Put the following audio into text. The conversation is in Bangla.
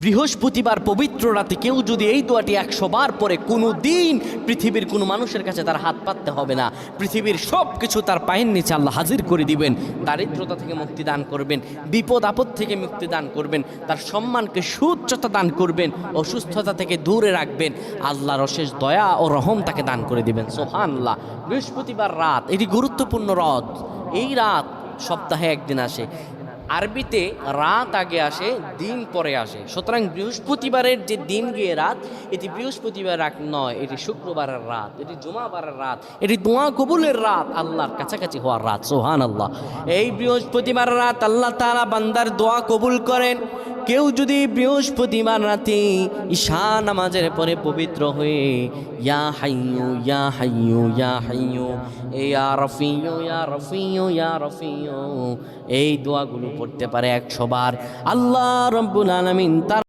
বৃহস্পতিবার পবিত্র রাতে কেউ যদি এই দোয়াটি 100 বার পরে কোনো দিন পৃথিবীর কোনো মানুষের কাছে তার হাত পাততে হবে না, পৃথিবীর সব কিছু তার পায়ের নিচে আল্লাহ হাজির করে দিবেন। দারিদ্রতা থেকে মুক্তি দান করবেন, বিপদ আপদ থেকে মুক্তি দান করবেন, তার সম্মানকে সুউচ্চতা দান করবেন, অসুস্থতা থেকে দূরে রাখবেন, আল্লাহর অশেষ দয়া ও রহম তাকে দান করে দিবেন। সুবহানাল্লাহ। বৃহস্পতিবার রাত এটি গুরুত্বপূর্ণ রাত। এই রাত সপ্তাহে একদিন আসে। আরবিতে রাত আগে আসে, দিন পরে আসে। সুতরাং বৃহস্পতিবারের যে দিন গিয়ে রাত, এটি বৃহস্পতিবার রাত নয়, এটি শুক্রবারের রাত, এটি জুমাবারের রাত, এটি দোয়া কবুলের রাত, আল্লাহর কাছাকাছি হওয়ার রাত। সুবহানাল্লাহ। এই বৃহস্পতিবার রাত আল্লাহ তাআলা বান্দার দোয়া কবুল করেন। কেউ যদি বৃহস্পতিবার রাতে ঈশা নামাজের পরে পবিত্র হয়ে ইয়া হাইয়ু ইয়া হাইয়ু ইয়া হাইয়ু ইয়া রফিয়ু ইয়া রফিয়ু ইয়া রফিয়ু এই দোয়াগুলো পড়তে পারে 100 বার, আল্লাহ রাব্বুল আলামিন তার